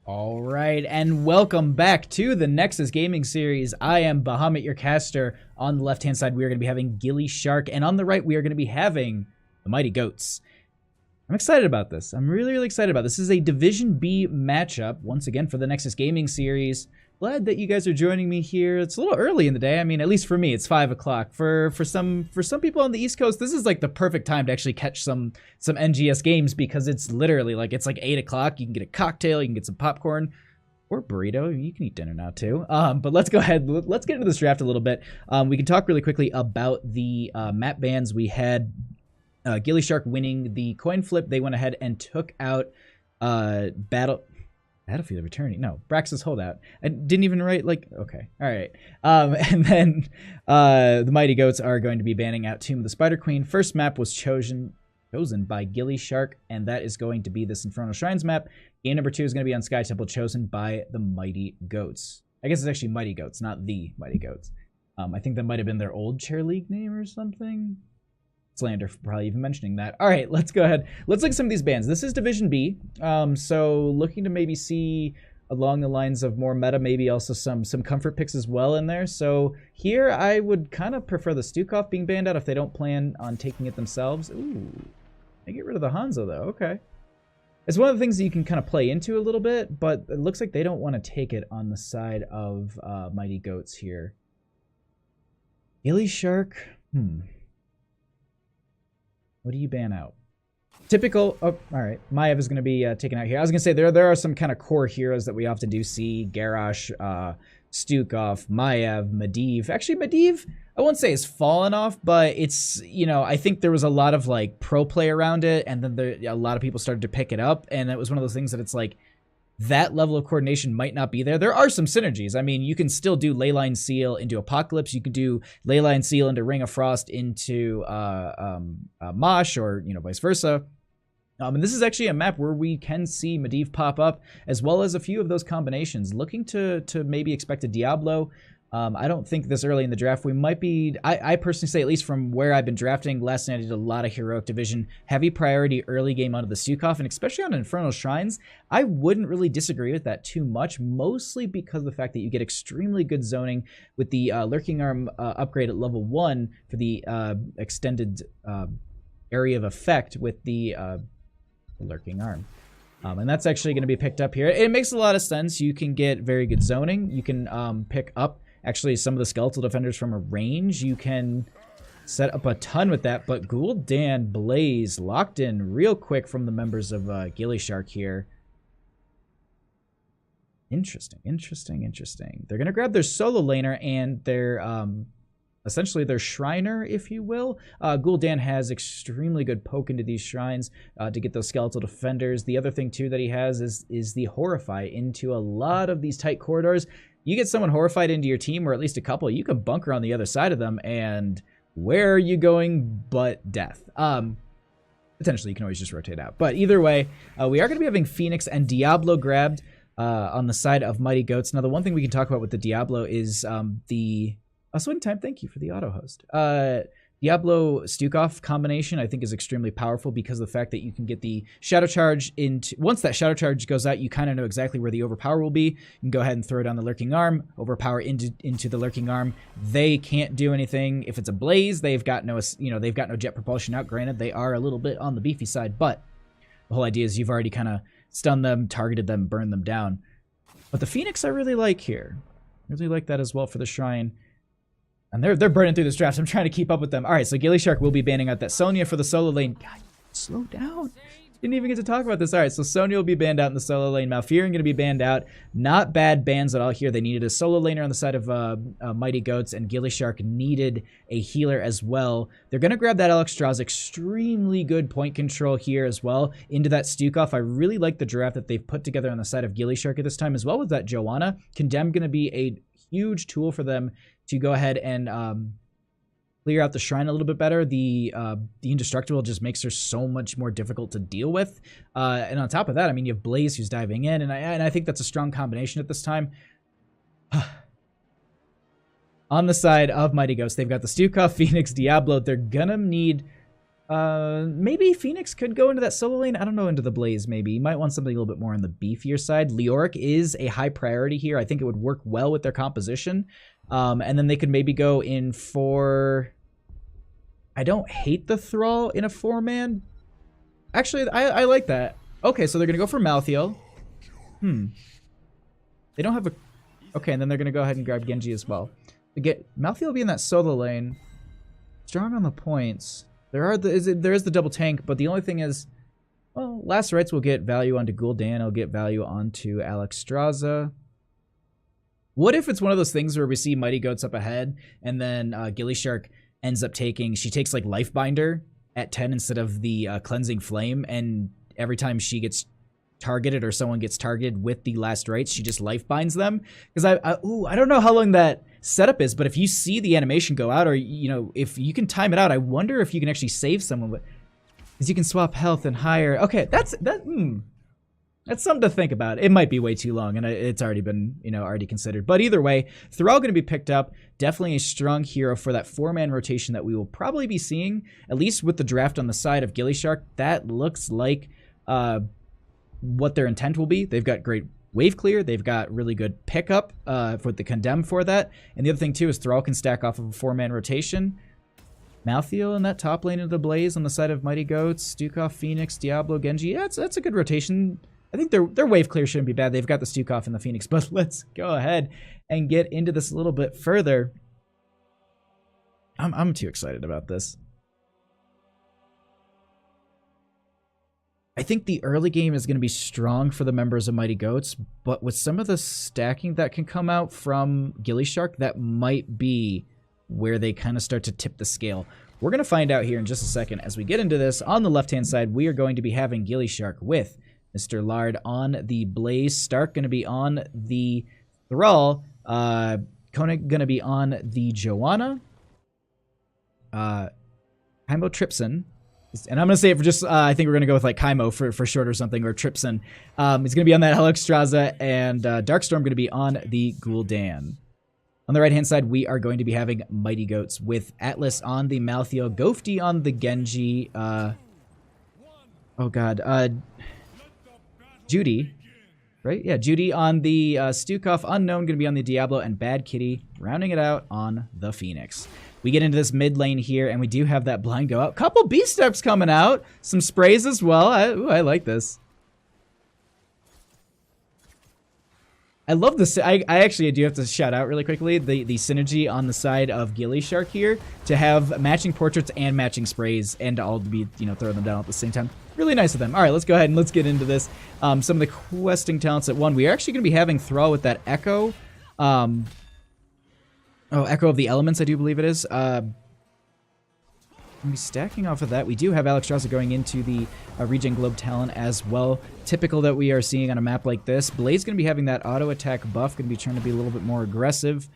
All right, and welcome back to the Nexus Gaming Series. I am Bahamut, your caster. On the left-hand side, we are going to be having gillyShark, and on the right, we are going to be having the Mighty Goats. I'm excited about this. I'm really excited about this. This is a Division B matchup, once again, for the Nexus Gaming Series. Glad that you guys are joining me here. It's a little early in the day. I mean, at least for me, it's 5 o'clock. For some people on the East Coast, this is like the perfect time to actually catch some NGS games because it's literally like 8 o'clock. You can get a cocktail, you can get some popcorn or burrito. You can eat dinner now too. But let's go ahead. Let's get into this draft a little bit. We can talk really quickly about the map bans. We had gillyShark winning the coin flip. They went ahead and took out Battlefield of Eternity. No, Brax's Holdout. I didn't even write, like, okay. All right. And then the Mighty Goats are going to be banning out Tomb of the Spider Queen. First map was chosen by gillyShark, and that is going to be this Infernal Shrines map. Game number 2 is going to be on Sky Temple, chosen by the Mighty Goats. I guess it's actually Mighty Goats, not the Mighty Goats. I think that might have been their old chair league name or something. Slander for probably even mentioning that. All right, let's go ahead. Let's look at some of these bans. This is Division B, so looking to maybe see along the lines of more meta, maybe also some comfort picks as well in there. So here I would kind of prefer the Stukov being banned out if they don't plan on taking it themselves. Ooh, they get rid of the Hanzo though. Okay, it's one of the things that you can kind of play into a little bit, but it looks like they don't want to take it on the side of Mighty Goats here. gillyShark. What do you ban out? Typical. Oh, all right. Maiev is going to be taken out here. I was going to say there are some kind of core heroes that we often do see. Garrosh, Stukov, Maiev, Medivh. Actually, Medivh, I won't say has fallen off, but it's, you know, I think there was a lot of like pro play around it, and then a lot of people started to pick it up, and it was one of those things that it's like, that level of coordination might not be there. There are some synergies. I mean, you can still do Leyline Seal into Apocalypse. You could do Leyline Seal into Ring of Frost into Mosh, or, you know, vice versa. And this is actually a map where we can see Medivh pop up, as well as a few of those combinations. Looking to maybe expect a Diablo. I don't think this early in the draft. We might be, I personally say, at least from where I've been drafting, last night I did a lot of Heroic Division, heavy priority early game onto the Stukov, and especially on Infernal Shrines, I wouldn't really disagree with that too much, mostly because of the fact that you get extremely good zoning with the Lurking Arm upgrade at level 1 for the extended area of effect with the Lurking Arm. And that's actually going to be picked up here. It makes a lot of sense. You can get very good zoning. You can pick up actually some of the skeletal defenders from a range. You can set up a ton with that, but Gul'dan Blaze locked in real quick from the members of gillyShark here. Interesting. They're going to grab their solo laner and their essentially their Shriner, if you will. Gul'dan has extremely good poke into these shrines to get those skeletal defenders. The other thing too that he has is the Horrify into a lot of these tight corridors. You get someone horrified into your team, or at least a couple, you can bunker on the other side of them, and where are you going but death? Potentially, you can always just rotate out. But either way, we are going to be having Phoenix and Diablo grabbed on the side of Mighty Goats. Now, the one thing we can talk about with the Diablo is the... Swing Time, thank you for the auto-host. Diablo Stukov combination, I think, is extremely powerful because of the fact that you can get the Shadow Charge into... Once that Shadow Charge goes out, you kind of know exactly where the Overpower will be. You can go ahead and throw it on the Lurking Arm, Overpower into the Lurking Arm. They can't do anything. If it's a Blaze, they've got no, they've got no jet propulsion out. Granted, they are a little bit on the beefy side, but the whole idea is you've already kind of stunned them, targeted them, burned them down. But the Phoenix I really like here. I really like that as well for the Shrine. And they're burning through this draft. So I'm trying to keep up with them. All right, so gillyShark will be banning out that Sonya for the solo lane. God, slow down. Didn't even get to talk about this. All right, so Sonya will be banned out in the solo lane. Malfurion going to be banned out. Not bad bans at all here. They needed a solo laner on the side of Mighty Goats, and gillyShark needed a healer as well. They're going to grab that Alexstrasza. Extremely good point control here as well into that Stukov. I really like the draft that they've put together on the side of gillyShark at this time, as well with that Joanna. Condemn going to be a huge tool for them to go ahead and clear out the shrine a little bit better. The Indestructible just makes her so much more difficult to deal with. And on top of that, I mean, you have Blaze who's diving in, and I think that's a strong combination at this time. On the side of Mighty Ghost, they've got the Stukov, Phoenix, Diablo. They're gonna need Maybe Phoenix could go into that solo lane. I don't know, into the Blaze maybe. You might want something a little bit more on the beefier side. Leoric is a high priority here. I think it would work well with their composition. And then they could maybe go in for... I don't hate the Thrall in a 4-man. Actually, I like that. Okay, so they're going to go for Malthael. They don't have a... Okay, and then they're going to go ahead and grab Genji as well. Malthael will be in that solo lane. Strong on the points. There is the double tank, but the only thing is, well, Last Rites will get value onto Gul'dan. It'll get value onto Alexstrasza. What if it's one of those things where we see Mighty Goats up ahead, and then gillyShark ends up taking... She takes, like, Lifebinder at 10 instead of the Cleansing Flame, and every time she gets targeted or someone gets targeted with the Last Rites, she just life binds them. Because I don't know how long that setup is, but if you see the animation go out, or if you can time it out, I wonder if you can actually save someone. But because you can swap health and higher. Okay, that's something to think about. It might be way too long, and it's already been already considered. But either way, Thrall going to be picked up. Definitely a strong hero for that 4-man rotation that we will probably be seeing, at least with the draft on the side of gillyShark. That looks like what their intent will be. They've got great wave clear. They've got really good pickup for the condemn for that. And the other thing too is Thrall can stack off of a 4-man rotation. Malthael in that top lane of the Blaze on the side of Mighty Goats, Stukov, Phoenix, Diablo, Genji. Yeah, that's a good rotation. I think their wave clear shouldn't be bad. They've got the Stukov and the Phoenix, but let's go ahead and get into this a little bit further. I'm too excited about this. I think the early game is going to be strong for the members of Mighty Goats, but with some of the stacking that can come out from gillyShark, that might be where they kind of start to tip the scale. We're going to find out here in just a second. As we get into this, on the left-hand side, we are going to be having gillyShark with Mr. Lard on the Blaze, Stark going to be on the Thrall, Koenig going to be on the Joanna, Kaimo Tripson. And I'm going to say it for just, I think we're going to go with like Kaimo for short or something, or Tripson. He's going to be on that Alexstrasza, and Darkstorm going to be on the Gul'dan. On the right-hand side, we are going to be having Mighty Goats with Atlas on the Malthael, Gofty on the Genji, Judy, right? Yeah, Judy on the Stukov, Unknown going to be on the Diablo, and Bad Kitty rounding it out on the Phoenix. We get into this mid lane here, and we do have that blind go out. Couple beast steps coming out. Some sprays as well. I like this. I love this. I actually do have to shout out really quickly the synergy on the side of gillyShark here to have matching portraits and matching sprays and all to be, throwing them down at the same time. Really nice of them. All right, let's go ahead and let's get into this. Some of the questing talents at 1. We are actually going to be having Thrall with that Echo. Echo of the Elements, I do believe it is. Stacking off of that, we do have Alexstrasza going into the Regen Globe talent as well. Typical that we are seeing on a map like this. Blaze going to be having that auto attack buff, going to be trying to be a little bit more aggressive.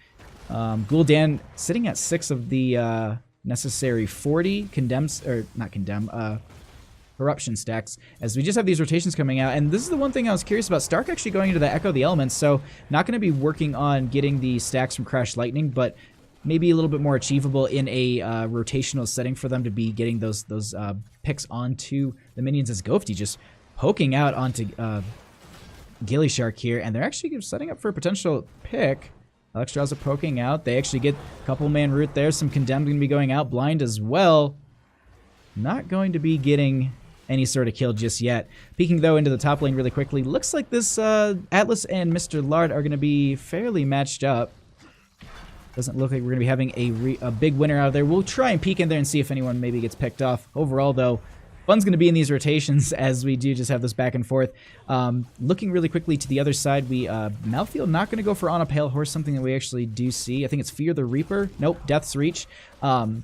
Gul'dan sitting at 6 of the necessary 40 corruption stacks, as we just have these rotations coming out. And this is the one thing I was curious about. Stark actually going into the Echo of the Elements, so not going to be working on getting the stacks from Crash Lightning, but maybe a little bit more achievable in a rotational setting for them to be getting those picks onto the minions, as Gofty just poking out onto gillyShark here, and they're actually setting up for a potential pick. Alexstrasza poking out. They actually get a couple man root there. Some Condemned going to be going out. Blind as well. Not going to be getting any sort of kill just yet. Peeking, though, into the top lane really quickly. Looks like this Atlas and Mr. Lard are going to be fairly matched up. Doesn't look like we're going to be having a big winner out of there. We'll try and peek in there and see if anyone maybe gets picked off. Overall, though, fun's going to be in these rotations as we do just have this back and forth. Looking really quickly to the other side, Malthael not going to go for On a Pale Horse, something that we actually do see. I think it's Fear the Reaper. Nope, Death's Reach. Fear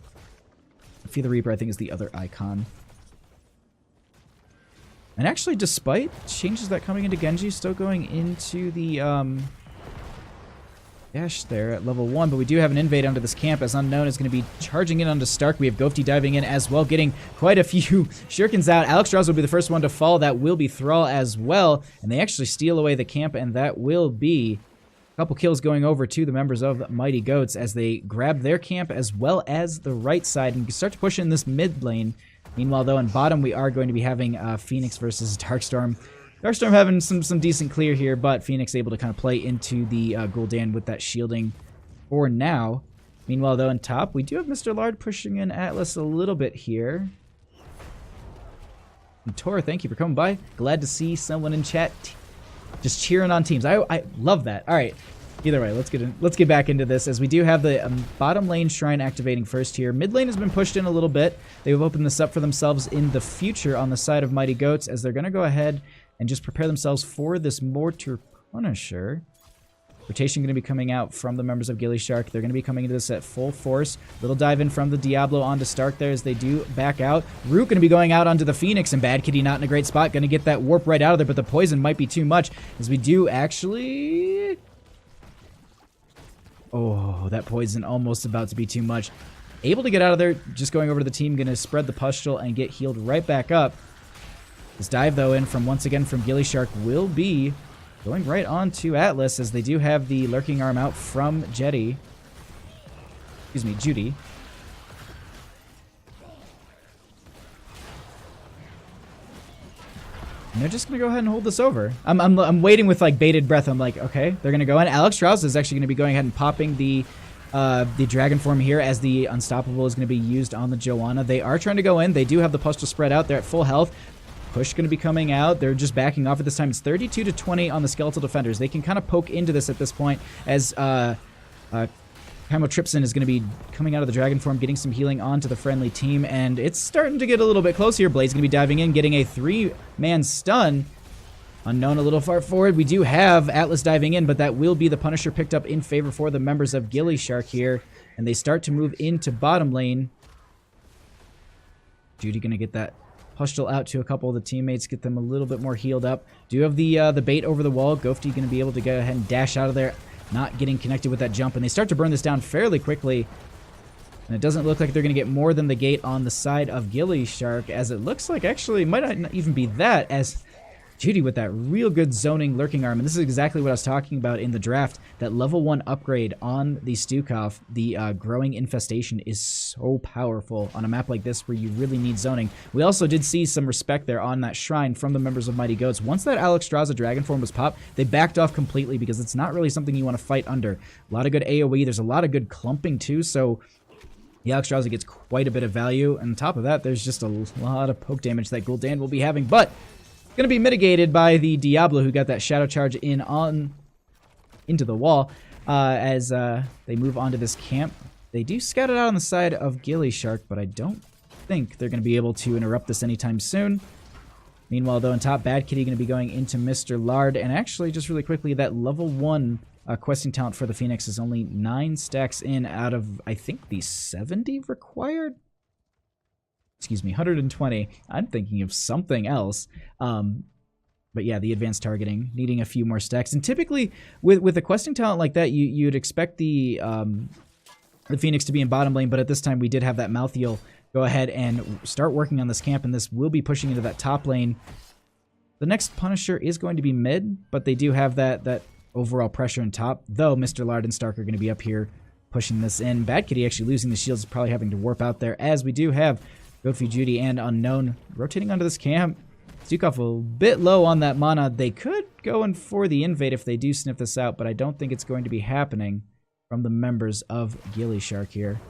the Reaper, I think, is the other icon. And actually, despite changes that coming into Genji, still going into the dash there at level 1, but we do have an invade onto this camp, as Unknown is going to be charging in onto Stark. We have Gofty diving in as well, getting quite a few shurikens out. Alexstrasza will be the first one to fall. That will be Thrall as well, and they actually steal away the camp, and that will be a couple kills going over to the members of Mighty Goats as they grab their camp as well as the right side and start to push in this mid lane. Meanwhile, though, in bottom, we are going to be having Phoenix versus Darkstorm. Darkstorm having some decent clear here, but Phoenix able to kind of play into the Gul'dan with that shielding for now. Meanwhile, though, in top, we do have Mr. Lard pushing in Atlas a little bit here. And Tor, thank you for coming by. Glad to see someone in chat just cheering on teams. I love that. All right. Either way, let's get back into this, as we do have the bottom lane shrine activating first here. Mid lane has been pushed in a little bit. They've opened this up for themselves in the future on the side of Mighty Goats, as they're going to go ahead and just prepare themselves for this Mortar Punisher. Rotation going to be coming out from the members of gillyShark. They're going to be coming into this at full force. Little dive in from the Diablo onto Stark there as they do back out. Root going to be going out onto the Phoenix, and Bad Kitty not in a great spot. Going to get that warp right out of there, but the poison might be too much, as we do actually... Oh, that poison almost about to be too much. Able to get out of there, just going over to the team, going to spread the pustule and get healed right back up. This dive, though, in from once again from gillyShark will be going right on to Atlas, as they do have the lurking arm out from Judy. And they're just going to go ahead and hold this over. I'm waiting with like bated breath. I'm like, okay, they're going to go in. Alex Strauss is actually going to be going ahead and popping the dragon form here, as the unstoppable is going to be used on the Joanna. They are trying to go in. They do have the pustule spread out. They're at full health. Push going to be coming out. They're just backing off at this time. It's 32-20 on the skeletal defenders. They can kind of poke into this at this point, as Chimotripsin is going to be coming out of the dragon form, getting some healing onto the friendly team, and it's starting to get a little bit close here. Blade's going to be diving in, getting a 3-man stun. Unknown a little far forward. We do have Atlas diving in, but that will be the Punisher picked up in favor for the members of gillyShark here, and they start to move into bottom lane. Judy going to get that pustule out to a couple of the teammates, get them a little bit more healed up. Do have the bait over the wall. Gofty going to be able to go ahead and dash out of there, not getting connected with that jump, and they start to burn this down fairly quickly. And it doesn't look like they're going to get more than the gate on the side of gillyShark, as it looks like actually it might not even be that, as Judy with that real good zoning lurking arm. And this is exactly what I was talking about in the draft. That level 1 upgrade on the Stukov, the growing infestation, is so powerful on a map like this where you really need zoning. We also did see some respect there on that shrine from the members of Mighty Goats. Once that Alexstrasza dragon form was popped, they backed off completely, because it's not really something you want to fight under. A lot of good AoE. There's a lot of good clumping too, so the Alexstrasza gets quite a bit of value. And on top of that, there's just a lot of poke damage that Gul'dan will be having, but going to be mitigated by the Diablo, who got that shadow charge in into the wall. As they move on to this camp, they do scout it out on the side of gillyShark, but I don't think they're going to be able to interrupt this anytime soon. Meanwhile, though, on top, Bad Kitty going to be going into Mr. Lard, and actually, just really quickly, that level 1 questing talent for the Phoenix is only 9 stacks in out of, I think, the 70 required? Excuse me, 120. I'm thinking of something else. But yeah, the advanced targeting, needing a few more stacks. And typically, with a questing talent like that, you'd expect the Phoenix to be in bottom lane, but at this time, we did have that Malthael go ahead and start working on this camp, and this will be pushing into that top lane. The next Punisher is going to be mid, but they do have that overall pressure in top, though Mr. Lard and Stark are going to be up here pushing this in. Bad Kitty actually losing the shields, is probably having to warp out there, as we do have Gofi, Judy, and Unknown rotating onto this camp. Stukov a bit low on that mana. They could go in for the invade if they do sniff this out, but I don't think it's going to be happening from the members of gillyShark here.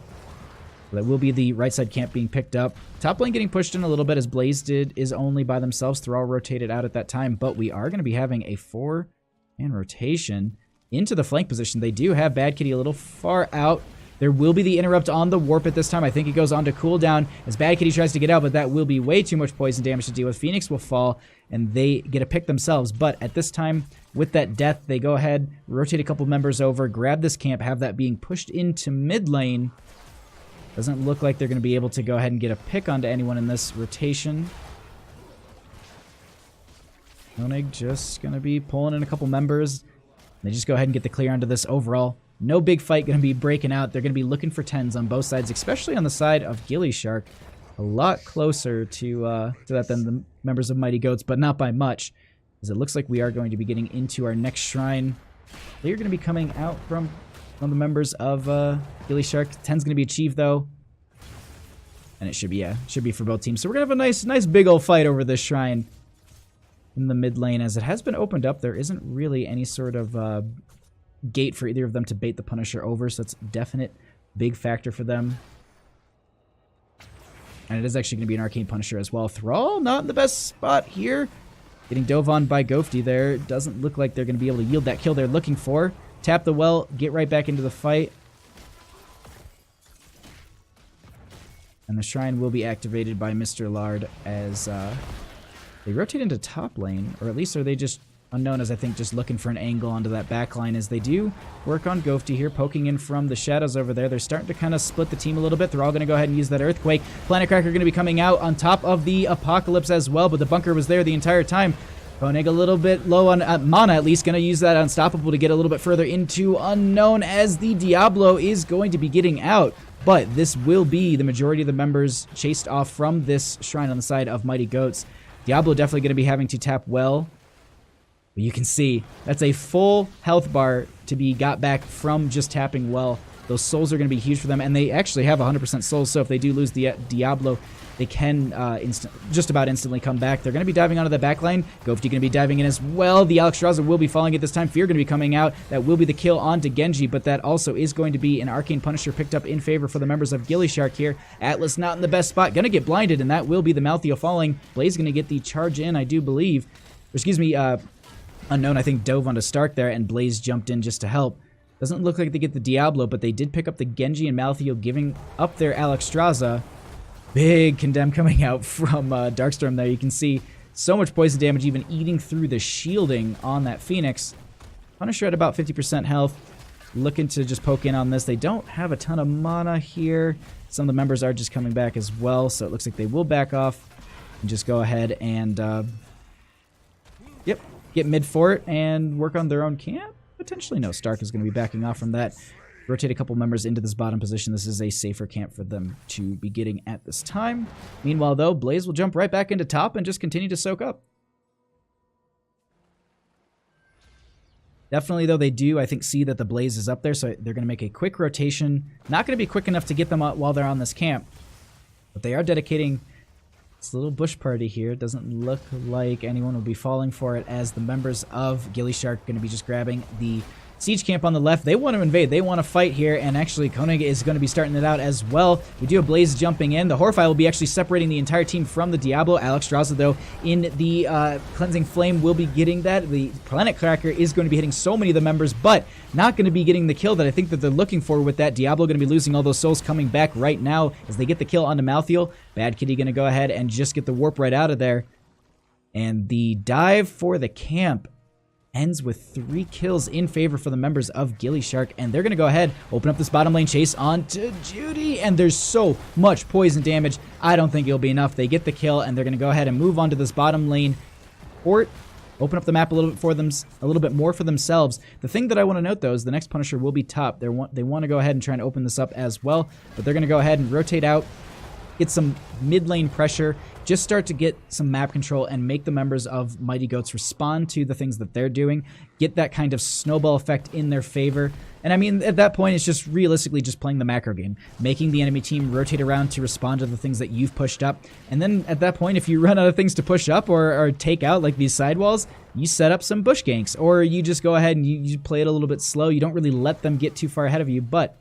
That will be the right side camp being picked up. Top lane getting pushed in a little bit, as Blaze is only by themselves. Thrall rotated out at that time, but we are going to be having a 4-man rotation into the flank position. They do have Bad Kitty a little far out. There will be the interrupt on the warp at this time. I think it goes on to cooldown as Bad Kitty tries to get out, but that will be way too much poison damage to deal with. Phoenix will fall, and they get a pick themselves. But at this time, with that death, they go ahead, rotate a couple members over, grab this camp, have that being pushed into mid lane. Doesn't look like they're going to be able to go ahead and get a pick onto anyone in this rotation. Koenig just going to be pulling in a couple members. They just go ahead and get the clear onto this overall. No big fight going to be breaking out. They're going to be looking for 10s on both sides, especially on the side of gillyShark. A lot closer to that than the members of Mighty Goats, but not by much, as it looks like we are going to be getting into our next shrine. They're going to be coming out from the members of gillyShark. 10's going to be achieved, though. And it should be, yeah, should be for both teams. So we're going to have a nice big old fight over this shrine in the mid lane. As it has been opened up, there isn't really any sort of gate for either of them to bait the Punisher over. So that's a definite big factor for them. And it is actually going to be an Arcane Punisher as well. Thrall, not in the best spot here. Getting dove on by Ghosty there. Doesn't look like they're going to be able to yield that kill they're looking for. Tap the well, get right back into the fight. And the Shrine will be activated by Mr. Lard as they rotate into top lane. Or at least are they just unknown, as I think, just looking for an angle onto that back line as they do work on Ghosty here, poking in from the shadows over there. They're starting to kind of split the team a little bit. They're all going to go ahead and use that Earthquake. Planet Cracker going to be coming out on top of the Apocalypse as well, but the bunker was there the entire time. Koenig a little bit low on mana, at least. Going to use that Unstoppable to get a little bit further into Unknown as the Diablo is going to be getting out. But this will be the majority of the members chased off from this Shrine on the side of Mighty Goats. Diablo definitely going to be having to tap well. But you can see that's a full health bar to be got back from just tapping well. Those souls are going to be huge for them, and they actually have 100% souls, so if they do lose the Diablo, they can just about instantly come back. They're going to be diving onto the back line. Ghosty going to be diving in as well. The Alexstrasza will be falling at this time. Fear going to be coming out. That will be the kill onto Genji, but that also is going to be an Arcane Punisher picked up in favor for the members of gillyShark here. Atlas not in the best spot. Going to get blinded, and that will be the Malthael falling. Blaze going to get the charge in, I do believe. Or excuse me, Unknown, I think, dove onto Stark there, and Blaze jumped in just to help. Doesn't look like they get the Diablo, but they did pick up the Genji and Malthael, giving up their Alexstrasza. Big Condemn coming out from Darkstorm there. You can see so much poison damage even eating through the shielding on that Phoenix. Punisher at about 50% health. Looking to just poke in on this. They don't have a ton of mana here. Some of the members are just coming back as well, so it looks like they will back off and just go ahead and get mid fort and work on their own camp. Potentially no. Stark is going to be backing off from that. Rotate a couple members into this bottom position. This is a safer camp for them to be getting at this time. Meanwhile, though, Blaze will jump right back into top and just continue to soak up. Definitely, though, they do, I think, see that the Blaze is up there, so they're going to make a quick rotation. Not going to be quick enough to get them out while they're on this camp, but they are dedicating this little bush party here. Doesn't look like anyone will be falling for it, as the members of gillyShark are going to be just grabbing the siege camp on the left. They want to invade. They want to fight here, and actually Koenig is going to be starting it out as well. We do have Blaze jumping in. The Horfire will be actually separating the entire team from the Diablo. Alexstrasza, though, in the Cleansing Flame will be getting that. The Planet Cracker is going to be hitting so many of the members, but not going to be getting the kill that I think that they're looking for with that. Diablo going to be losing all those souls, coming back right now as they get the kill onto Malthael. Bad Kitty going to go ahead and just get the warp right out of there. And the dive for the camp ends with 3 kills in favor for the members of gillyShark, and they're going to go ahead, open up this bottom lane chase onto Judy, and there's so much poison damage, I don't think it'll be enough. They get the kill, and they're going to go ahead and move on to this bottom lane fort, open up the map a little bit for them, a little bit more for themselves. The thing that I want to note, though, is the next Punisher will be top. They want to go ahead and try and open this up as well, but they're going to go ahead and rotate out, get some mid lane pressure, just start to get some map control and make the members of Mighty Goats respond to the things that they're doing, get that kind of snowball effect in their favor. And I mean, at that point, it's just realistically just playing the macro game, making the enemy team rotate around to respond to the things that you've pushed up. And then at that point, if you run out of things to push up or take out, like these sidewalls, you set up some bush ganks, or you just go ahead and you play it a little bit slow. You don't really let them get too far ahead of you. But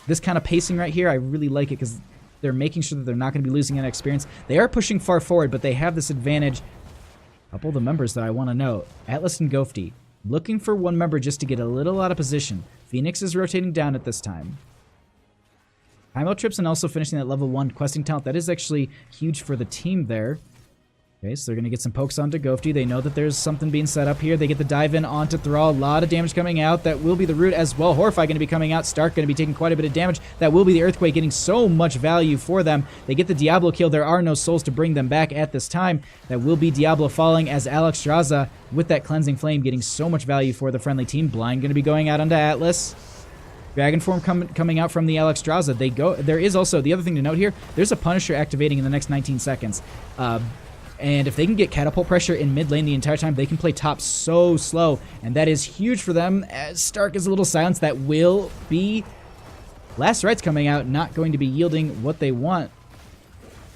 this kind of pacing right here, I really like it, because they're making sure that they're not going to be losing that experience. They are pushing far forward, but they have this advantage. A couple of the members that I want to note, Atlas and Ghosty, looking for one member just to get a little out of position. Phoenix is rotating down at this time. Time out trips and also finishing that level 1 questing talent. That is actually huge for the team there. Okay, so they're going to get some pokes onto Ghosty. They know that there's something being set up here. They get the dive in onto Thrall. A lot of damage coming out. That will be the root as well. Horfire going to be coming out. Stark going to be taking quite a bit of damage. That will be the Earthquake, getting so much value for them. They get the Diablo kill. There are no souls to bring them back at this time. That will be Diablo falling, as Alexstrasza with that Cleansing Flame getting so much value for the friendly team. Blind going to be going out onto Atlas. Dragon Form coming out from the Alexstrasza. There is also, the other thing to note here, there's a Punisher activating in the next 19 seconds. And if they can get catapult pressure in mid lane the entire time, they can play top so slow. And that is huge for them, as Stark is a little silenced. That will be Last Rites coming out, not going to be yielding what they want.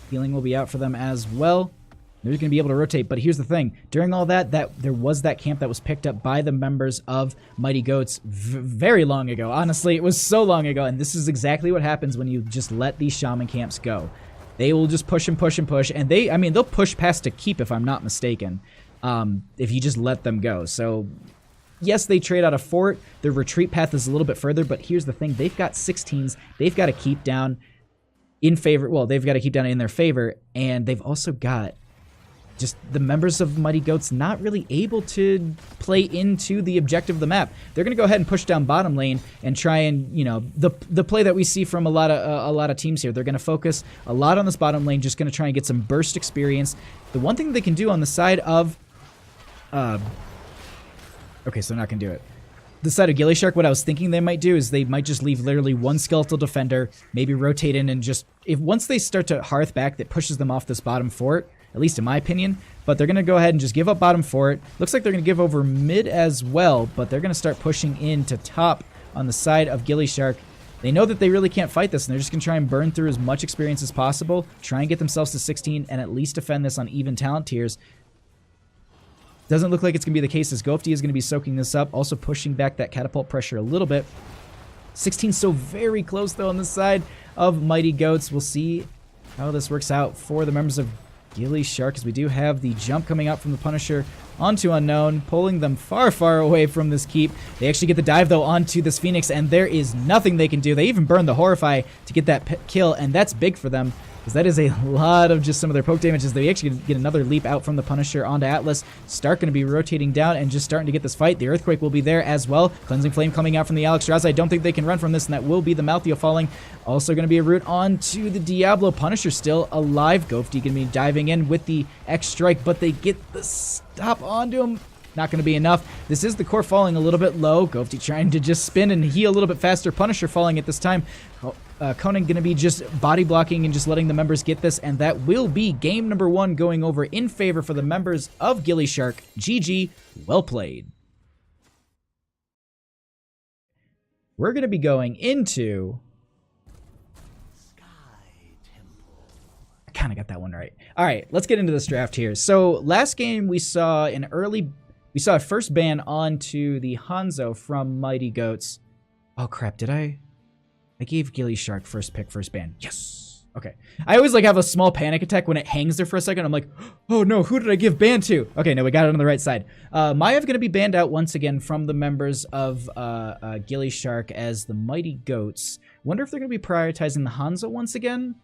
Healing will be out for them as well. They're going to be able to rotate, but here's the thing. During all that there was that camp that was picked up by the members of Mighty Goats very long ago. Honestly, it was so long ago, and this is exactly what happens when you just let these shaman camps go. They will just push and push and push, and they'll push past a keep if I'm not mistaken, if you just let them go. So, yes, they trade out a fort. Their retreat path is a little bit further, but here's the thing. They've got 16s. They've got to keep down in favor. Well, they've got to keep down in their favor, and they've also got just the members of Mighty Goats not really able to play into the objective of the map. They're going to go ahead and push down bottom lane and try and, you know, the play that we see from a lot of teams here. They're going to focus a lot on this bottom lane, just going to try and get some burst experience. The one thing they can do on the side of okay, so they're not going to do it. The side of gillyShark, what I was thinking they might do is they might just leave literally one skeletal defender, maybe rotate in and just, once they start to hearth back, that pushes them off this bottom fort, at least in my opinion. But they're going to go ahead and just give up bottom fort. Looks like they're going to give over mid as well, but they're going to start pushing into top on the side of gillyShark. They know that they really can't fight this, and they're just going to try and burn through as much experience as possible, try and get themselves to 16, and at least defend this on even talent tiers. Doesn't look like it's going to be the case, as Gofty is going to be soaking this up, also pushing back that catapult pressure a little bit. 16 so very close, though, on the side of Mighty Goats. We'll see how this works out for the members of gillyShark, as we do have the jump coming out from the Punisher onto Unknown, pulling them far, far away from this keep. They actually get the dive, though, onto this Phoenix, and there is nothing they can do. They even burn the Horrify to get that kill, and that's big for them, because that is a lot of just some of their poke damages. They actually get another leap out from the Punisher onto Atlas. Stark going to be rotating down and just starting to get this fight. The Earthquake will be there as well. Cleansing Flame coming out from the Alex Raz. I don't think they can run from this, and that will be the Maltheo falling. Also going to be a route onto the Diablo. Punisher still alive. Gofty going to be diving in with the X Strike, but they get the stop onto him. Not going to be enough. This is the core falling a little bit low. Gofty trying to just spin and heal a little bit faster. Punisher falling at this time. Conan going to be just body blocking and just letting the members get this, and that will be game number 1 going over in favor for the members of gillyShark. GG, well played. We're going to be going into... I kind of got that one right. All right, let's get into this draft here. So last game we saw a first ban onto the Hanzo from Mighty Goats. Oh crap, did I gave gillyShark first pick, first ban. Yes. Okay. I always like have a small panic attack when it hangs there for a second. I'm like, oh no, who did I give ban to? Okay, no, we got it on the right side. Mayav going to be banned out once again from the members of gillyShark as the Mighty Goats. Wonder if they're going to be prioritizing the Hanzo once again.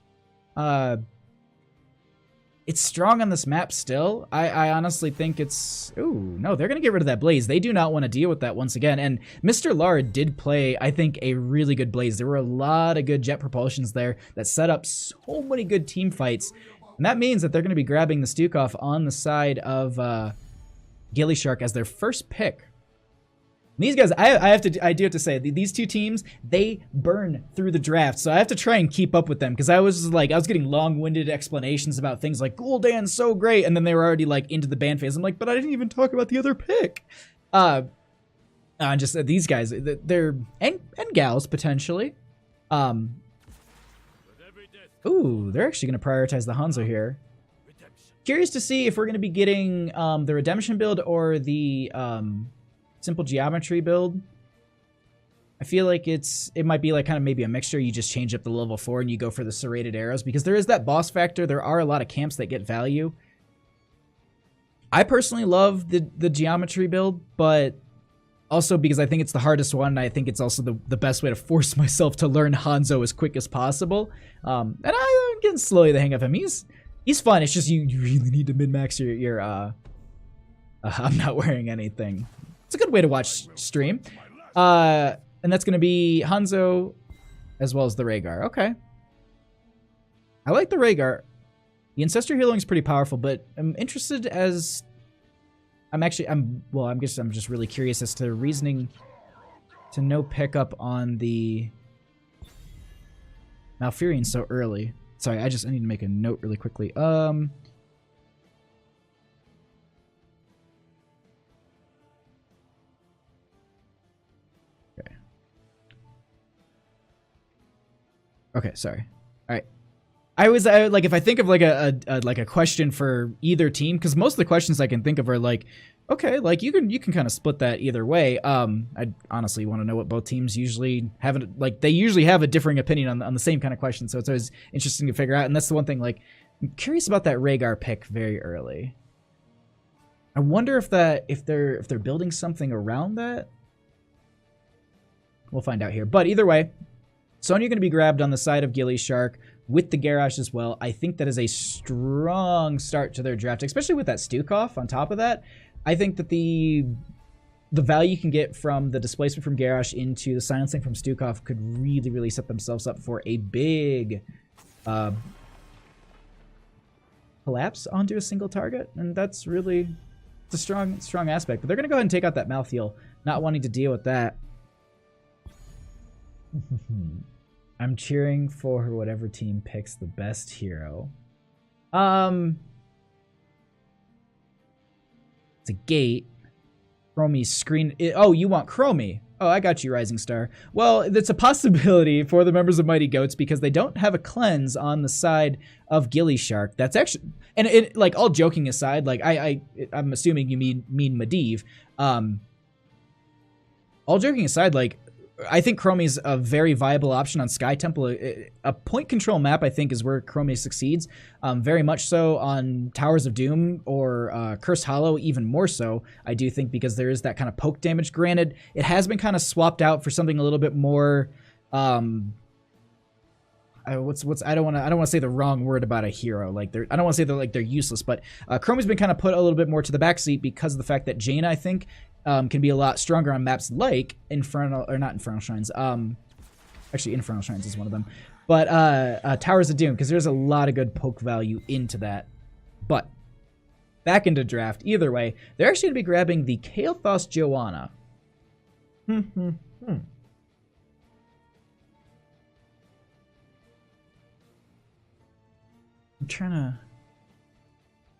It's strong on this map still. I honestly think it's... Ooh, no, they're going to get rid of that Blaze. They do not want to deal with that once again. And Mr. Lara did play, I think, a really good Blaze. There were a lot of good jet propulsions there that set up so many good team fights. And that means that they're going to be grabbing the Stukov on the side of gillyShark as their first pick. These guys, I do have to say, these two teams, they burn through the draft, so I have to try and keep up with them, because I was getting long-winded explanations about things like, Gul'dan's so great, and then they were already, like, into the ban phase. I'm like, but I didn't even talk about the other pick. Just these guys, they're, and gals, potentially. Ooh, they're actually going to prioritize the Hanzo here. Curious to see if we're going to be getting the Redemption build or the... simple geometry build. I feel like it might be like kind of maybe a mixture. You just change up the level 4 and you go for the serrated arrows, because there is that boss factor. There are a lot of camps that get value. I personally love the geometry build, but also because I think it's the hardest one, and I think it's also the best way to force myself to learn Hanzo as quick as possible. And I'm getting slowly the hang of him. He's fun. It's just you really need to min-max your I'm not wearing anything. It's a good way to watch stream. And that's going to be Hanzo as well as the Rhaegar. Okay. I like the Rhaegar. The Ancestor healing is pretty powerful, but I'm interested as... I'm just really curious as to the reasoning to no pickup on the Malfurion so early. Sorry, I need to make a note really quickly. Okay, sorry. All right. I like, if I think of like a question for either team, because most of the questions I can think of are like, okay, like you can kind of split that either way. I honestly want to know what both teams usually have. Like they usually have a differing opinion on the same kind of question, so it's always interesting to figure out. And that's the one thing. Like, I'm curious about that Rhaegar pick very early. I wonder if they're building something around that. We'll find out here. But either way, Sonya going to be grabbed on the side of gillyShark with the Garrosh as well. I think that is a strong start to their draft, especially with that Stukov on top of that. I think that the value you can get from the displacement from Garrosh into the silencing from Stukov could really, really set themselves up for a big collapse onto a single target. And that's really, it's a strong aspect. But they're going to go ahead and take out that mouth heal, not wanting to deal with that. I'm cheering for whatever team picks the best hero. It's a gate. Chromie's screen. Oh, you want Chromie? Oh, I got you, Rising Star. Well, it's a possibility for the members of Mighty Goats because they don't have a cleanse on the side of gillyShark. That's actually, and it, like, all joking aside, like I'm assuming you mean Medivh. All joking aside, like, I think Chromie's a very viable option on Sky Temple. A point control map, I think, is where Chromie succeeds. Very much so on Towers of Doom or Cursed Hollow, even more so, I do think, because there is that kind of poke damage. Granted, it has been kind of swapped out for something a little bit more. I don't want to say the wrong word about a hero. Like, I don't want to say they're useless, but Chromie's been kind of put a little bit more to the backseat because of the fact that Jaina, I think, can be a lot stronger on maps like Infernal, or not Infernal Shrines. Actually, Infernal Shrines is one of them. But Towers of Doom, because there's a lot of good poke value into that. But back into draft. Either way, they're actually going to be grabbing the Kael'thas Joanna. I'm trying to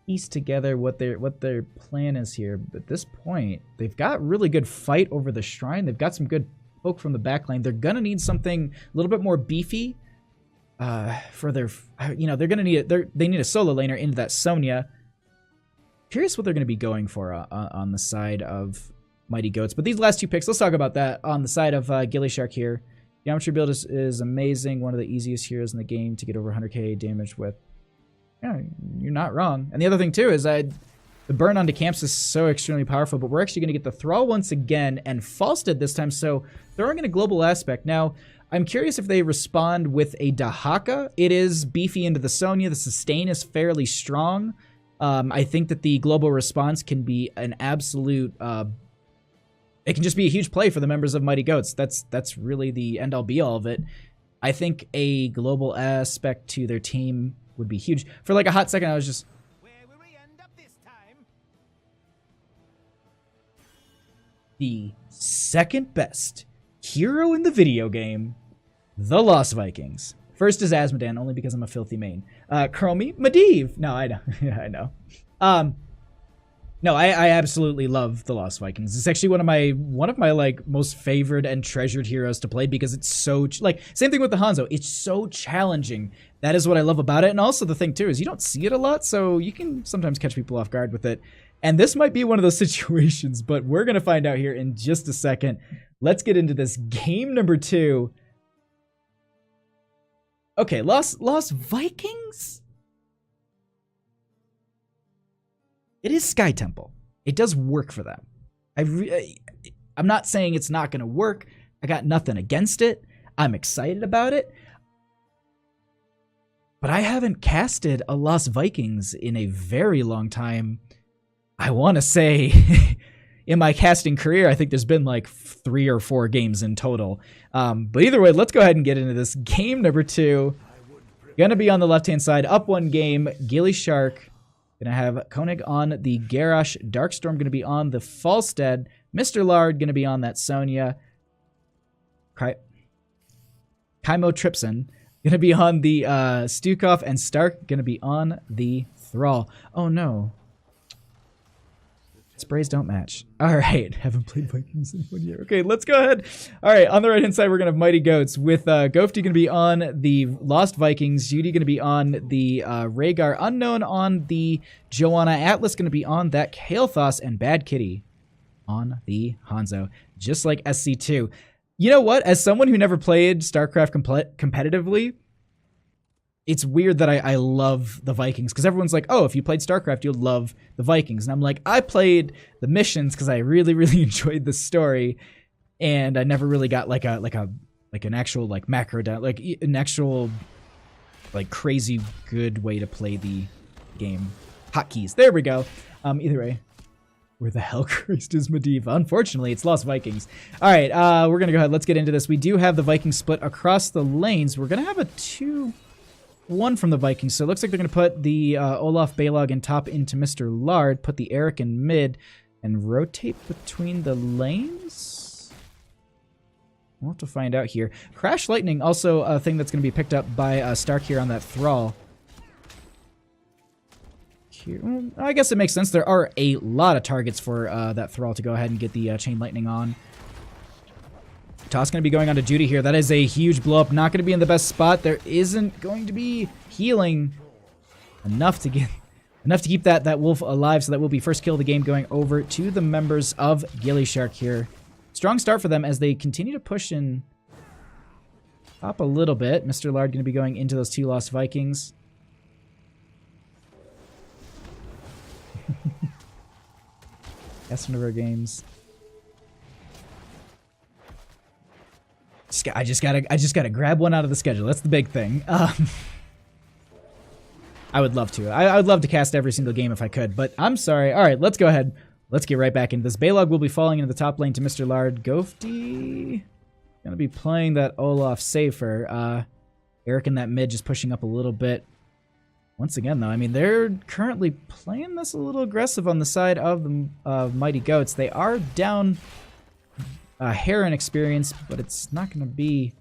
piece together what their plan is here. But at this point, they've got really good fight over the shrine. They've got some good poke from the back lane. They're gonna need something a little bit more beefy for their, they're gonna need they need a solo laner into that Sonya. Curious what they're gonna be going for on the side of Mighty Goats. But these last two picks, let's talk about that. On the side of gillyShark here, Geometry build is amazing. One of the easiest heroes in the game to get over 100k damage with. Yeah, you're not wrong. And the other thing too is the burn onto camps is so extremely powerful, but we're actually going to get the Thrall once again and Falstead this time, so throwing in a global aspect. Now, I'm curious if they respond with a Dahaka. It is beefy into the Sonya. The sustain is fairly strong. I think that the global response can be an absolute... it can just be a huge play for the members of Mighty Goats. That's really the end-all be-all of it. I think a global aspect to their team would be huge. For like a hot second, I was just... Where will we end up this time? The second best hero in the video game, the Lost Vikings. First is Azmodan, only because I'm a filthy main. Chromie, Medivh. No, I know. Yeah, I know. No, I absolutely love the Lost Vikings. It's actually one of my like most favored and treasured heroes to play because it's so like, same thing with the Hanzo. It's so challenging. That is what I love about it. And also the thing too is you don't see it a lot, so you can sometimes catch people off guard with it. And this might be one of those situations, but we're gonna find out here in just a second. Let's get into this game number 2. Okay, Lost Vikings? It is Sky Temple. It does work for them. I'm not saying it's not going to work. I got nothing against it. I'm excited about it. But I haven't casted a Lost Vikings in a very long time. I want to say in my casting career, I think there's been like 3 or 4 games in total. But either way, let's go ahead and get into this. Game number 2. Going to be on the left-hand side. Up 1 game. gillyShark. Going to have Koenig on the Garrosh. Darkstorm going to be on the Falstead. Mr. Lard going to be on that Sonya. Kaimo Tripson going to be on the Stukov. And Stark going to be on the Thrall. Oh, no. Sprays don't match. All right, haven't played Vikings in 1 year. Okay, let's go ahead. All right, on the right-hand side, we're going to have Mighty Goats with Gofty going to be on the Lost Vikings, Judy going to be on the Rhaegar Unknown on the Joanna, Atlas going to be on that Kael'thas, and Bad Kitty on the Hanzo, just like SC2. You know what? As someone who never played StarCraft competitively, it's weird that I love the Vikings, because everyone's like, oh, if you played StarCraft, you'll love the Vikings. And I'm like, I played the missions because I really, really enjoyed the story, and I never really got like an actual like macro down, like an actual like crazy good way to play the game. Hotkeys. There we go. Either way. Where the hell Christ is Medivh? Unfortunately, it's Lost Vikings. All right, we're going to go ahead. Let's get into this. We do have the Vikings split across the lanes. We're going to have a 2-1 from the Vikings. So it looks like they're going to put the Olaf Balog in top into Mr. Lard, put the Eric in mid, and rotate between the lanes? We'll have to find out here. Crash Lightning, also a thing that's going to be picked up by Stark here on that Thrall. I guess it makes sense. There are a lot of targets for that Thrall to go ahead and get the Chain Lightning on. Toss going to be going on to Judy here. That is a huge blow up. Not going to be in the best spot. There isn't going to be healing enough to keep that wolf alive. So that will be first kill of the game going over to the members of gillyShark here. Strong start for them as they continue to push in top a little bit. Mr. Lard going to be going into those 2 Lost Vikings. That's one of our games. I just gotta grab one out of the schedule. That's the big thing. I would love to. I would love to cast every single game if I could, but I'm sorry. All right, let's go ahead. Let's get right back into this. Balog will be falling into the top lane to Mr. Lard. Gofty gonna be playing that Olaf safer. Eric in that mid just pushing up a little bit. Once again, though, I mean, they're currently playing this a little aggressive on the side of the Mighty Goats. They are down Heron experience, but it's not going to be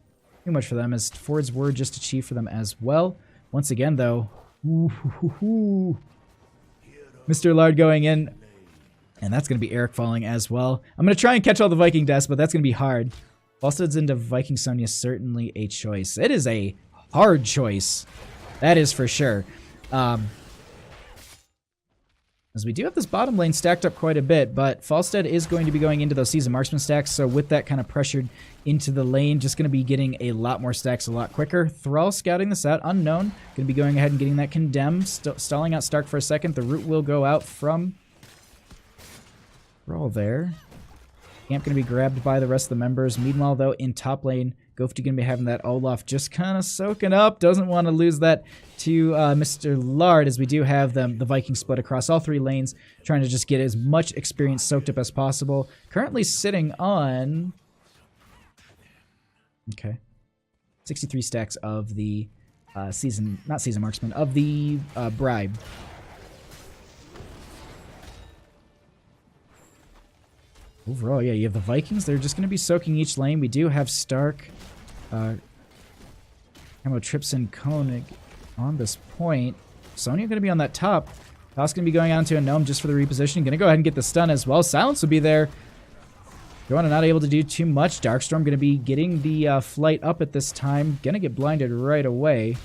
too much for them, as Ford's word just achieved for them as well. Once again, though, Mr. Lard going in, and that's going to be Eric falling as well. I'm going to try and catch all the Viking deaths, but that's going to be hard. Falsted's into Viking Sonya, certainly a choice. It is a hard choice. That is for sure. As we do have this bottom lane stacked up quite a bit, but Falstead is going to be going into those Season Marksman stacks, so with that kind of pressured into the lane, just going to be getting a lot more stacks a lot quicker. Thrall scouting this out, Unknown, going to be going ahead and getting that Condemn, stalling out Stark for a second. The root will go out from Thrall there. Camp going to be grabbed by the rest of the members. Meanwhile, though, in top lane, Gofty going to be having that Olaf just kind of soaking up. Doesn't want to lose that to Mr. Lard, as we do have the Viking split across all 3 lanes, trying to just get as much experience soaked up as possible. Currently sitting on 63 stacks of the not season marksman, of the bribe. Overall, yeah, you have the Vikings. They're just going to be soaking each lane. We do have Stark, Camo Trips and Koenig on this point. Sonya going to be on that top. Toss going to be going on to a Gnome just for the repositioning. Going to go ahead and get the stun as well. Silence will be there. Joanna not able to do too much. Darkstorm going to be getting the flight up at this time. Going to get blinded right away.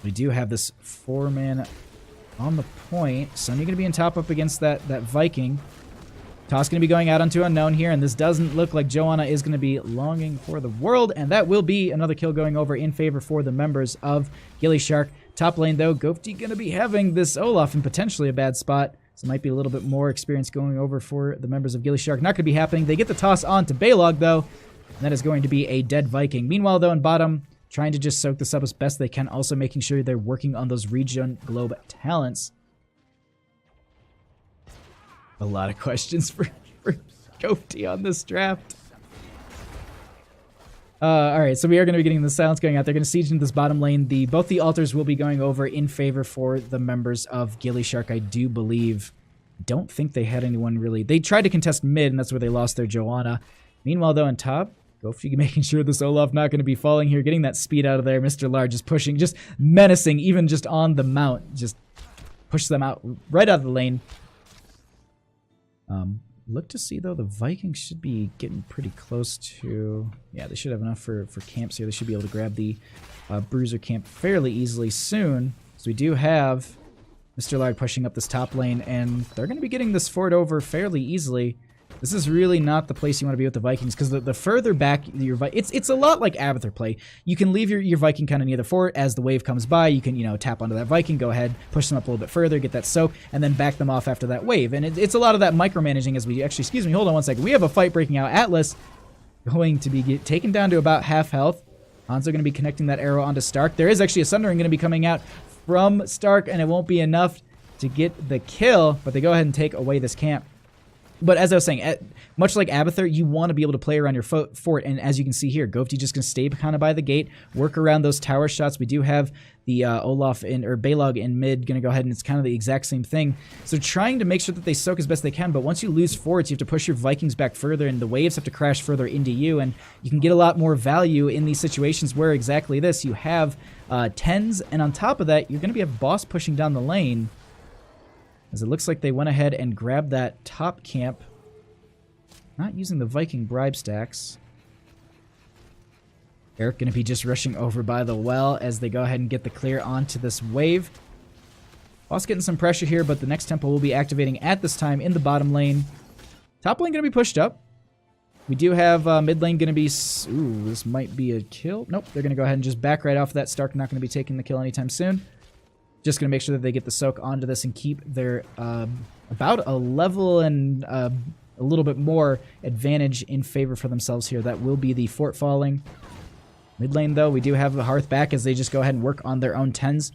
We do have this 4-man on the point. Sonya going to be in top up against that Viking. Toss going to be going out onto Unknown here, and this doesn't look like Joanna is going to be longing for the world, and that will be another kill going over in favor for the members of gillyShark. Top lane, though, Gofty going to be having this Olaf in potentially a bad spot, so it might be a little bit more experience going over for the members of gillyShark. Not going to be happening. They get the toss on to Balog, though, and that is going to be a dead Viking. Meanwhile, though, in bottom, trying to just soak this up as best they can, also making sure they're working on those region globe talents. A lot of questions for Gofty on this draft. Alright, so we are going to be getting the silence going out. They're going to siege into this bottom lane. Both the altars will be going over in favor for the members of gillyShark, I do believe. Don't think they had anyone really. They tried to contest mid, and that's where they lost their Joanna. Meanwhile, though, in top, Gofty making sure this Olaf not going to be falling here, getting that speed out of there. Mr. Lard just pushing, just menacing, even just on the mount, just push them out right out of the lane. Look to see, though, the Vikings should be getting pretty close to... Yeah, they should have enough for camps here. They should be able to grab the Bruiser camp fairly easily soon. So we do have Mr. Lard pushing up this top lane, and they're going to be getting this fort over fairly easily. This is really not the place you want to be with the Vikings, because the further back your it's a lot like Abathur play. You can leave your Viking kind of near the fort. As the wave comes by, you can, you know, tap onto that Viking, go ahead, push them up a little bit further, get that soak, and then back them off after that wave. And it's a lot of that micromanaging as we actually, excuse me, hold on one second. We have a fight breaking out. Atlas going to be taken down to about half health. Hanzo going to be connecting that arrow onto Stark. There is actually a Sundering going to be coming out from Stark, and it won't be enough to get the kill, but they go ahead and take away this camp. But as I was saying, much like Abathur, you want to be able to play around your fort, and as you can see here, Gofti just going to stay kind of by the gate, work around those tower shots. We do have the Olaf or Balog in mid going to go ahead, and it's kind of the exact same thing. So trying to make sure that they soak as best they can, but once you lose forts, you have to push your Vikings back further, and the waves have to crash further into you, and you can get a lot more value in these situations where exactly this. You have 10s, and on top of that, you're going to be a boss pushing down the lane, as it looks like they went ahead and grabbed that top camp. Not using the Viking bribe stacks. Eric going to be just rushing over by the well as they go ahead and get the clear onto this wave. Boss getting some pressure here, but the next tempo will be activating at this time in the bottom lane. Top lane going to be pushed up. We do have mid lane going to be... Ooh, this might be a kill. Nope, they're going to go ahead and just back right off of that. Stark not going to be taking the kill anytime soon. Just going to make sure that they get the soak onto this and keep their about a level and a little bit more advantage in favor for themselves here. That will be the fort falling. Mid lane, though, we do have the Hearth back as they just go ahead and work on their own 10s.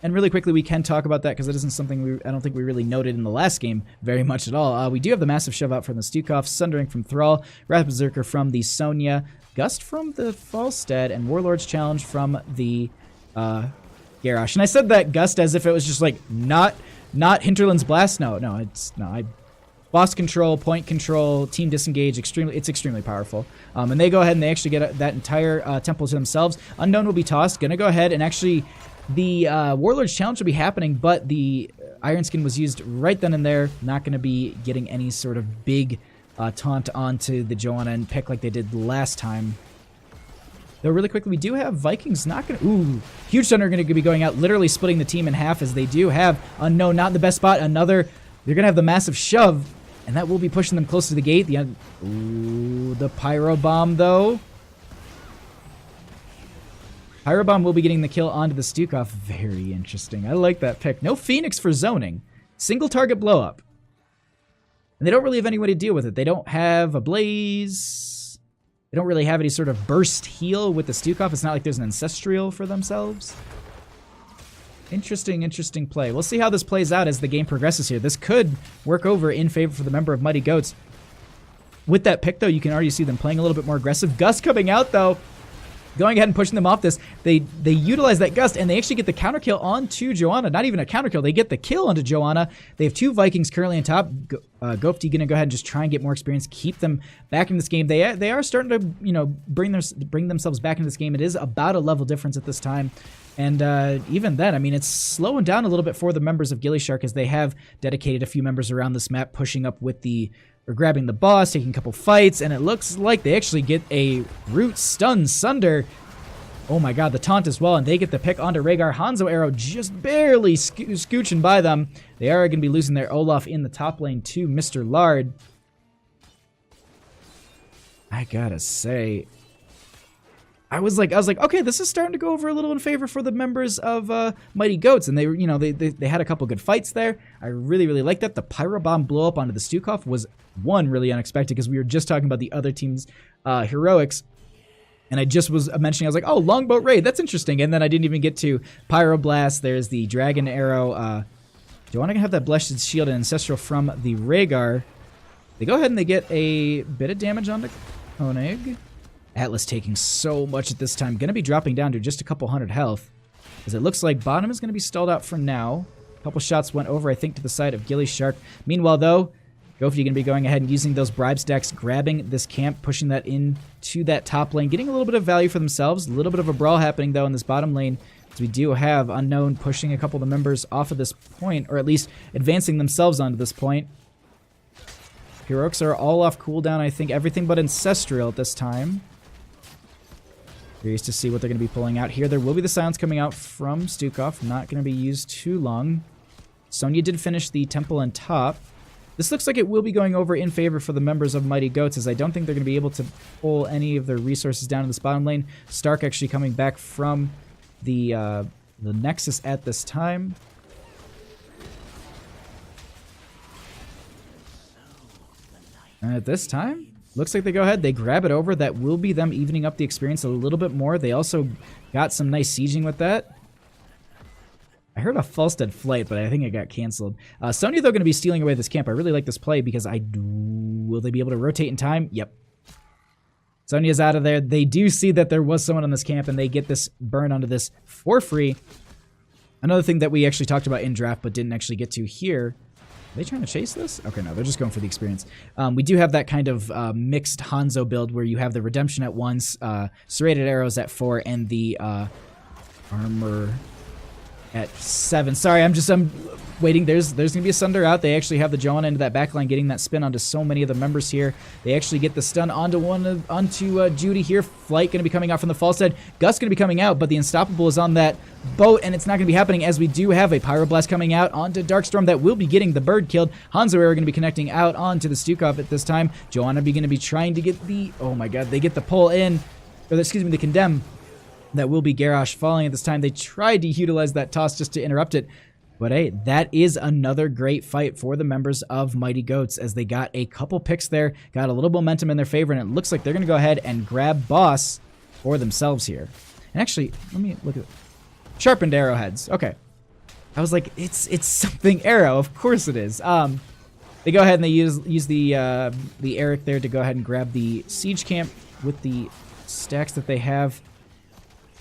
And really quickly, we can talk about that because it isn't something I don't think we really noted in the last game very much at all. We do have the massive shove out from the Stukov, Sundering from Thrall, Wrath Berserker from the Sonya, Gust from the Falstad, and Warlord's Challenge from the... Garrosh. And I said that Gust as if it was just like not Hinterland's Blast. No, it's no. Boss control, point control, team disengage. It's extremely powerful. And they go ahead and they actually get that entire temple to themselves. Unknown will be tossed. Gonna go ahead and actually the Warlord's Challenge will be happening, but the Iron Skin was used right then and there. Not gonna be getting any sort of big taunt onto the Joanna and pick like they did last time. Though really quickly, we do have Vikings not going to... Ooh, Huge Thunder are going to be going out, literally splitting the team in half as they do have Unknown, not in the best spot. Another... They're going to have the massive shove, and that will be pushing them close to the gate. Ooh, the Pyro Bomb, though. Pyro Bomb will be getting the kill onto the Stukov. Very interesting. I like that pick. No Phoenix for zoning. Single target blow up. And they don't really have any way to deal with it. They don't have a Blaze... They don't really have any sort of burst heal with the Stukov. It's not like there's an Ancestral for themselves. Interesting play. We'll see how this plays out as the game progresses here. This could work over in favor for the member of Mighty Goats. With that pick, though, you can already see them playing a little bit more aggressive. Gust coming out, though. Going ahead and pushing them off this. They utilize that Gust, and they actually get the counter kill onto Joanna. Not even a counter kill. They get the kill onto Joanna. They have two Vikings currently on top. Gofti gonna go ahead and just try and get more experience, keep them back in this game. They are starting to, you know, bring themselves back into this game. It is about a level difference at this time. And even then, I mean, it's slowing down a little bit for the members of gillyShark as they have dedicated a few members around this map, pushing up with or grabbing the boss, taking a couple fights, and it looks like they actually get a root stun Sunder. Oh my god, the taunt as well, and they get the pick onto Rhaegar. Hanzo arrow just barely scooching by them. They are going to be losing their Olaf in the top lane to Mr. Lard. I gotta say, I was like, okay, this is starting to go over a little in favor for the members of Mighty Goats, and they had a couple good fights there. I really like that. The Pyro Bomb blow up onto the Stukov was really unexpected because we were just talking about the other team's heroics, and I just was mentioning, I was like, oh, Longboat Raid, that's interesting, and then I didn't even get to Pyro Blast. There's the Dragon Arrow. Joanna can have that Blessed Shield and Ancestral from the Rhaegar. They go ahead and they get a bit of damage onto Koenig. Atlas taking so much at this time. Going to be dropping down to just a couple hundred health. As it looks like bottom is going to be stalled out for now. A couple shots went over, I think, to the side of gillyShark. Meanwhile, though, Gofti going to be going ahead and using those bribe stacks, grabbing this camp, pushing that into that top lane, getting a little bit of value for themselves. A little bit of a brawl happening, though, in this bottom lane So we do have Unknown pushing a couple of the members off of this point, or at least advancing themselves onto this point. Heroics are all off cooldown, I think everything but Ancestral at this time. Curious to see what they're going to be pulling out here. There will be the silence coming out from Stukov. Not going to be used too long. Sonya did finish the temple on top. This looks like it will be going over in favor for the members of Mighty Goats, as I don't think they're going to be able to pull any of their resources down in this bottom lane. Stark actually coming back from the Nexus at this time. And at this time, looks like they go ahead, they grab it over. That will be them evening up the experience a little bit more. They also got some nice sieging with that. I heard a Falstead flight, but I think it got canceled. Sonya, though, going to be stealing away this camp. I really like this play because will they be able to rotate in time? Yep. Sonya's out of there. They do see that there was someone on this camp, and they get this burn onto this for free. Another thing that we actually talked about in draft, but didn't actually get to here. Are they trying to chase this? Okay, no, they're just going for the experience. We do have that kind of mixed Hanzo build where you have the Redemption at 1, Serrated Arrows at 4, and the Armor at 7. Sorry, I'm waiting. There's going to be a Sunder out. They actually have the Joanna into that backline, getting that spin onto so many of the members here. They actually get the stun onto Judy here. Flight going to be coming out from the Falstead. Gus going to be coming out, but the Unstoppable is on that boat, and it's not going to be happening as we do have a Pyroblast coming out onto Darkstorm that will be getting the bird killed. Hanzo are going to be connecting out onto the Stukov at this time. Joanna going to be trying to get the... Oh my god, they get the pull in. Or excuse me, the Condemn. That will be Garrosh falling at this time. They tried to utilize that toss just to interrupt it. But hey, that is another great fight for the members of Mighty Goats, as they got a couple picks there, got a little momentum in their favor, and it looks like they're going to go ahead and grab Boss for themselves here. And actually, let me look at it. Sharpened arrowheads. Okay. I was like, it's something arrow. Of course it is. They go ahead and they use the Eric there to go ahead and grab the siege camp with the stacks that they have.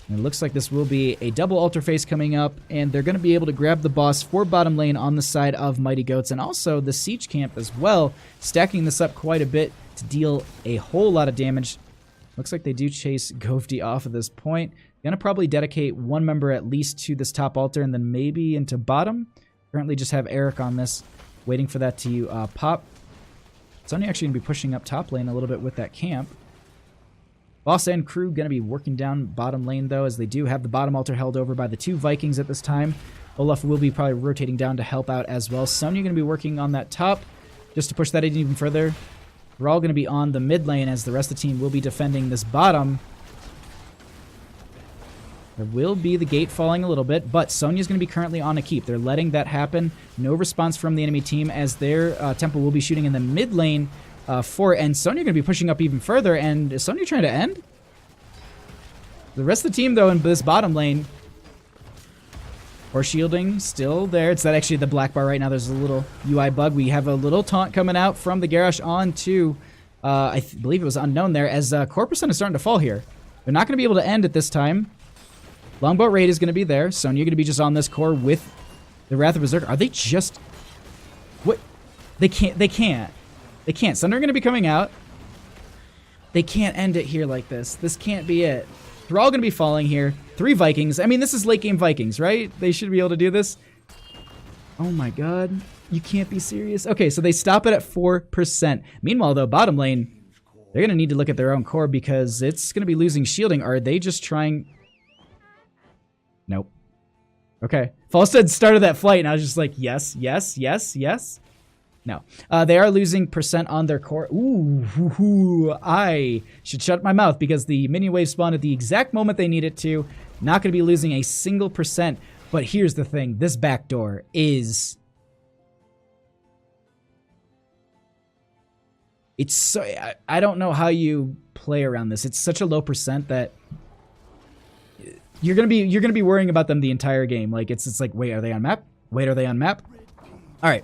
And it looks like this will be a double altar face coming up, and they're going to be able to grab the boss for bottom lane on the side of Mighty Goats, and also the siege camp as well, stacking this up quite a bit to deal a whole lot of damage. Looks like they do chase Govdi off at this point. Going to probably dedicate one member at least to this top altar, and then maybe into bottom. Currently just have Eric on this, waiting for that to pop. It's only actually going to be pushing up top lane a little bit with that camp. Boss and crew going to be working down bottom lane, though, as they do have the bottom altar held over by the 2 Vikings at this time. Olaf will be probably rotating down to help out as well. Sonya going to be working on that top just to push that in even further. We're all going to be on the mid lane, as the rest of the team will be defending this bottom. There will be the gate falling a little bit, but Sonya's going to be currently on a keep. They're letting that happen. No response from the enemy team, as their temple will be shooting in the mid lane. And Sonya going to be pushing up even further. And is Sonya trying to end? The rest of the team, though, in this bottom lane, or shielding still there. It's that actually the black bar right now. There's a little UI bug. We have a little taunt coming out from the Garrosh on to, I believe it was Unknown there, as Corpusant is starting to fall here. They're not going to be able to end at this time. Longboat Raid is going to be there. Sonya going to be just on this core with the Wrath of Berserker. Are they just... What? They can't. They can't. They can't. Sunder going to be coming out. They can't end it here like this. This can't be it. They're all going to be falling here. 3 Vikings. I mean, this is late game Vikings, right? They should be able to do this. Oh my god. You can't be serious. Okay, so they stop it at 4%. Meanwhile, though, bottom lane, they're going to need to look at their own core because it's going to be losing shielding. Are they just trying... Nope. Okay. Falstead started that flight, and I was just like, yes, yes, yes, yes. No. They are losing percent on their core. Ooh, I should shut my mouth because the minion wave spawned at the exact moment they need it to. Not going to be losing a single percent. But here's the thing. This backdoor is... It's so... I don't know how you play around this. It's such a low percent that... You're gonna be worrying about them the entire game. Like it's like, wait, are they on map? Wait, are they on map? All right.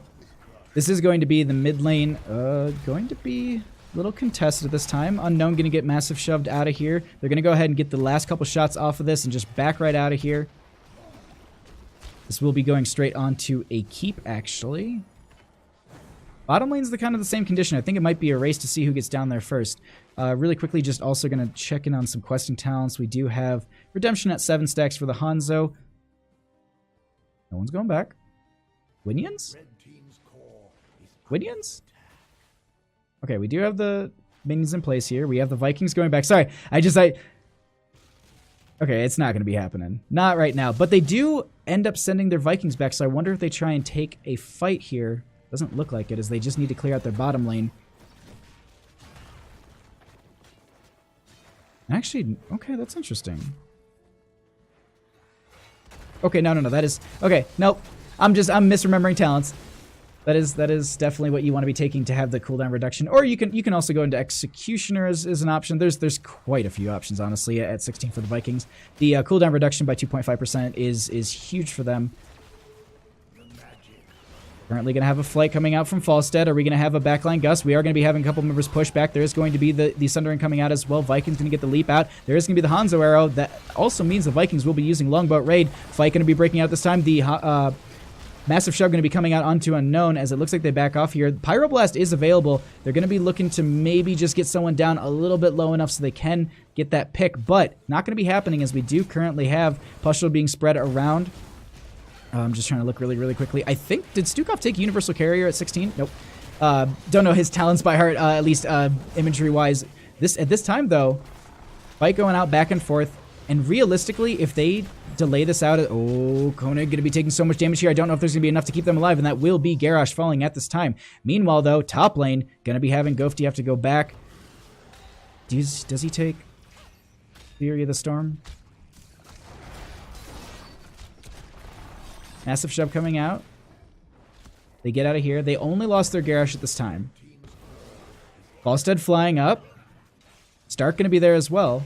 This is going to be the mid lane, going to be a little contested this time. Unknown going to get massive shoved out of here. They're going to go ahead and get the last couple shots off of this and just back right out of here. This will be going straight onto a keep, actually. Bottom lane's kind of the same condition. I think it might be a race to see who gets down there first. Really quickly, just also going to check in on some questing talents. We do have Redemption at 7 stacks for the Hanzo. No one's going back. Winions? Winions? Okay, we do have the minions in place here. We have the Vikings going back. Sorry, okay, it's not going to be happening. Not right now. But they do end up sending their Vikings back, so I wonder if they try and take a fight here. Doesn't look like it, as they just need to clear out their bottom lane. Actually, okay, that's interesting. Okay, no, that is... Okay, nope. I'm misremembering talents. That is definitely what you want to be taking to have the cooldown reduction. Or you can also go into Executioner as an option. There's quite a few options, honestly, at 16 for the Vikings. The cooldown reduction by 2.5% is huge for them. Currently going to have a flight coming out from Falstead. Are we going to have a backline gust? We are going to be having a couple members push back. There is going to be the Sundering coming out as well. Vikings going to get the leap out. There is going to be the Hanzo arrow. That also means the Vikings will be using Longboat Raid. Fight going to be breaking out this time. The Massive Shove going to be coming out onto Unknown, as it looks like they back off here. Pyroblast is available. They're going to be looking to maybe just get someone down a little bit low enough so they can get that pick, but not going to be happening, as we do currently have Pustule being spread around. I'm just trying to look really quickly. I think, did Stukov take Universal Carrier at 16? Nope. Don't know his talents by heart, at least imagery-wise. At this time, though, fight going out back and forth, and realistically, if they delay this out... Oh, Koenig going to be taking so much damage here. I don't know if there's going to be enough to keep them alive, and that will be Garrosh falling at this time. Meanwhile, though, top lane, going to be having Gofty have to go back. Does he take Fury of the Storm? Massive Shove coming out. They get out of here. They only lost their Garrosh at this time. Falstead flying up. Stark going to be there as well.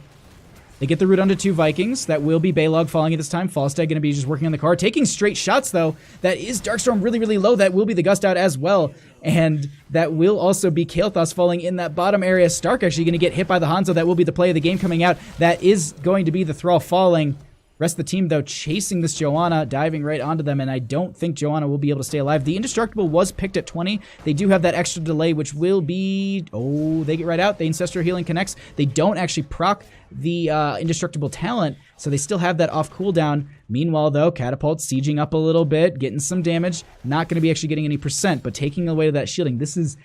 They get the root onto 2 Vikings. That will be Baylog falling at this time. Falstead going to be just working on the car. Taking straight shots, though. That is Darkstorm really low. That will be the Gust out as well. And that will also be Kael'thas falling in that bottom area. Stark actually going to get hit by the Hanzo. That will be the play of the game coming out. That is going to be the Thrall falling. Rest of the team, though, chasing this Joanna, diving right onto them, and I don't think Joanna will be able to stay alive. The Indestructible was picked at 20. They do have that extra delay, which will be... Oh, they get right out. The Ancestral Healing connects. They don't actually proc the Indestructible talent, so they still have that off cooldown. Meanwhile, though, Catapult sieging up a little bit, getting some damage. Not going to be actually getting any percent, but taking away that shielding. This is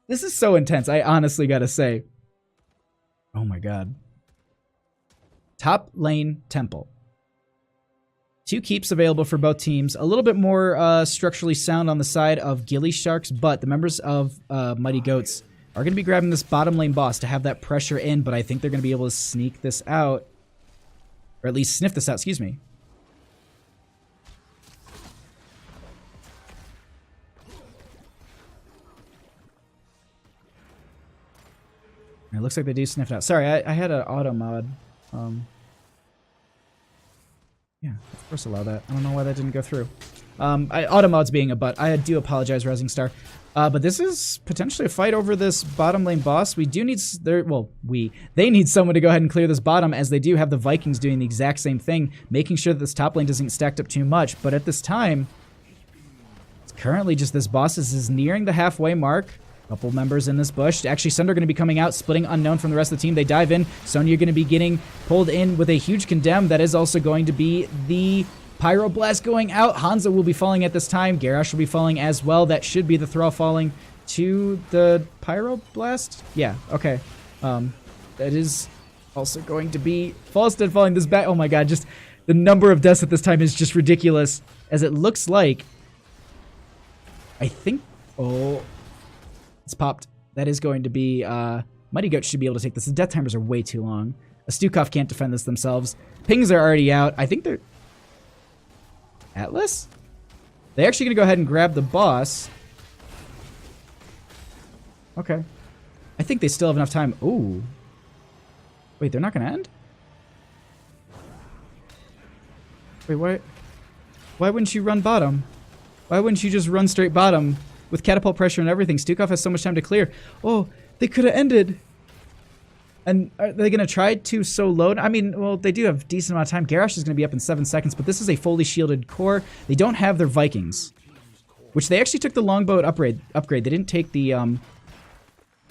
so intense, I honestly gotta say. Oh my god. Top lane Temple. 2 keeps available for both teams. A little bit more structurally sound on the side of gillySharks, but the members of Mighty Goats are going to be grabbing this bottom lane boss to have that pressure in, but I think they're going to be able to sneak this out. Or at least sniff this out, excuse me. It looks like they do sniff it out. Sorry, I had an auto mod. Yeah, of course allow that. I don't know why that didn't go through. Auto mod's being a butt. I do apologize, Rising Star. But this is potentially a fight over this bottom lane boss. We do need... They need someone to go ahead and clear this bottom, as they do have the Vikings doing the exact same thing, making sure that this top lane doesn't get stacked up too much. But at this time, it's currently just this boss is nearing the halfway mark. Couple members in this bush. Actually, Sunder going to be coming out, splitting Unknown from the rest of the team. They dive in. Sonya going to be getting pulled in with a huge condemn. That is also going to be the Pyroblast going out. Hanzo will be falling at this time. Garrosh will be falling as well. That should be the Thrall falling to the Pyroblast. Yeah, okay. That is also going to be Falstead falling this back. Oh my god, just the number of deaths at this time is just ridiculous. As it looks like, I think... Oh... It's popped. That is going to be... Mighty Goat should be able to take this. The death timers are way too long. A Stukov can't defend this themselves. Pings are already out. I think they're... Atlas? They're actually going to go ahead and grab the boss. Okay. I think they still have enough time. Ooh. Wait, they're not going to end? Wait, why wouldn't you run bottom? Why wouldn't you just run straight bottom? With catapult pressure and everything, Stukov has so much time to clear. Oh, they could have ended. And are they going to try to so load? I mean, well, they do have a decent amount of time. Garrosh is going to be up in 7 seconds, but this is a fully shielded core. They don't have their Vikings, which they actually took the longboat upgrade. They didn't take the...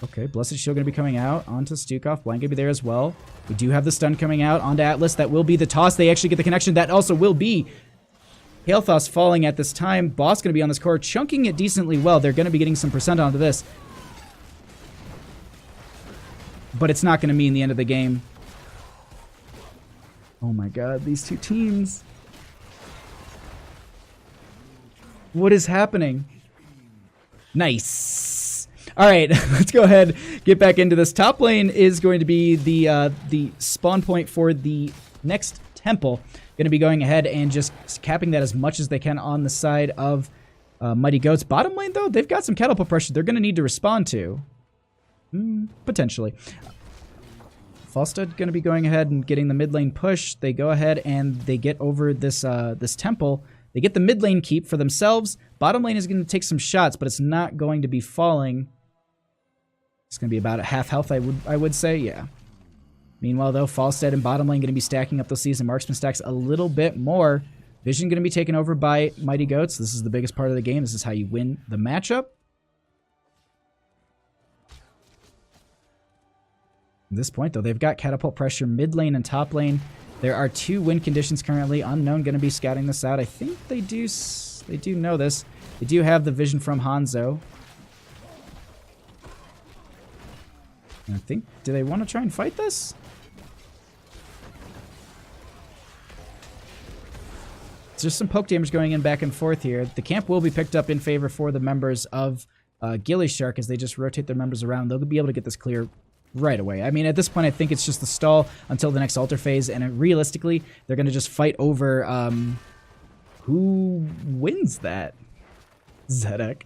Okay, Blessed Shield going to be coming out onto Stukov. Blind going to be there as well. We do have the stun coming out onto Atlas. That will be the toss. They actually get the connection. That also will be... Kael'thas falling at this time. Boss going to be on this core, chunking it decently well. They're going to be getting some percent onto this. But it's not going to mean the end of the game. Oh my god, these two teams. What is happening? Nice. All right, let's go ahead, get back into this. Top lane is going to be the spawn point for the next temple. Going to be going ahead and just capping that as much as they can on the side of Mighty Goats. Bottom lane, though, they've got some catapult pressure they're going to need to respond to. Potentially. Falstad going to be going ahead and getting the mid lane push. They go ahead and they get over this this temple. They get the mid lane keep for themselves. Bottom lane is going to take some shots, but it's not going to be falling. It's going to be about at half health, I would say, yeah. Meanwhile, though, Falstad and bottom lane going to be stacking up those season marksman stacks a little bit more. Vision going to be taken over by Mighty Goats. This is the biggest part of the game. This is how you win the matchup. At this point, though, they've got catapult pressure mid lane and top lane. There are 2 win conditions currently. Unknown going to be scouting this out. I think they do know this. They do have the vision from Hanzo. And I think, do they want to try and fight this? There's some poke damage going in back and forth here. The camp will be picked up in favor for the members of gillyShark as they just rotate their members around. They'll be able to get this clear right away. I mean, at this point, I think it's just the stall until the next altar phase, and realistically, they're going to just fight over who wins that. Zedek.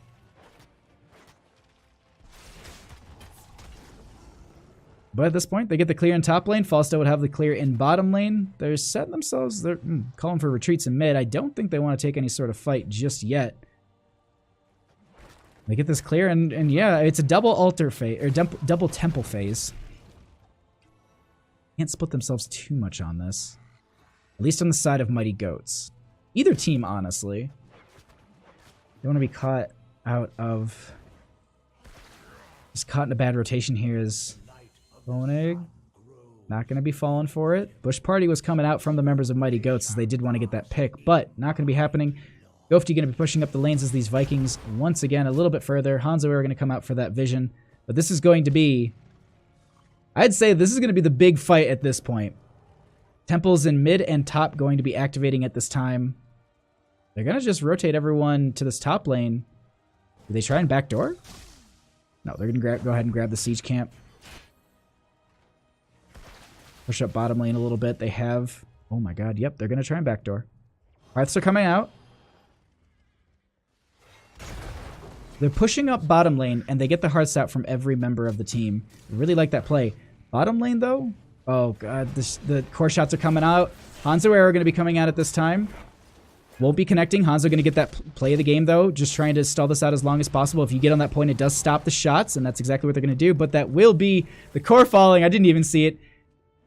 But at this point, they get the clear in top lane. Falstad would have the clear in bottom lane. They're setting themselves, they're calling for retreats in mid. I don't think they want to take any sort of fight just yet. They get this clear, and yeah, it's a double altar phase, or double temple phase. Can't split themselves too much on this. At least on the side of Mighty Goats. Either team, honestly. They want to be caught out of... Just caught in a bad rotation here is... Bone Egg. Not going to be falling for it. Bush Party was coming out from the members of Mighty Goats as they did want to get that pick, but not going to be happening. Gofty going to be pushing up the lanes as these Vikings once again a little bit further. Hanzo are going to come out for that vision, but this is going to be... I'd say this is going to be the big fight at this point. Temples in mid and top going to be activating at this time. They're going to just rotate everyone to this top lane. Do they try and backdoor? No, they're going to go ahead and grab the siege camp. Push up bottom lane a little bit. They have... Oh my god, yep, they're going to try and backdoor. Hearths are coming out. They're pushing up bottom lane, and they get the hearths out from every member of the team. I really like that play. Bottom lane, though? Oh god, the core shots are coming out. Hanzo are going to be coming out at this time. Won't be connecting. Hanzo going to get that play of the game, though. Just trying to stall this out as long as possible. If you get on that point, it does stop the shots, and that's exactly what they're going to do. But that will be the core falling. I didn't even see it.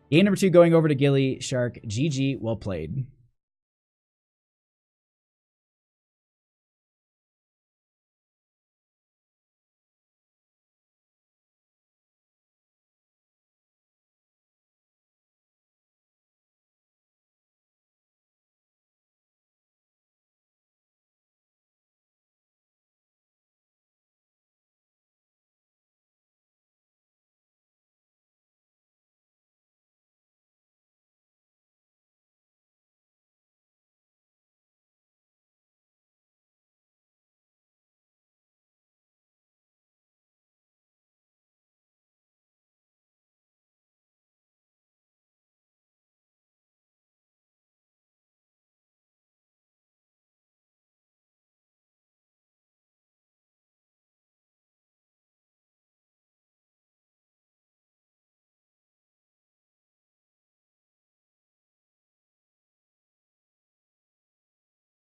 Game number 2 going over to gillyShark. GG, well played.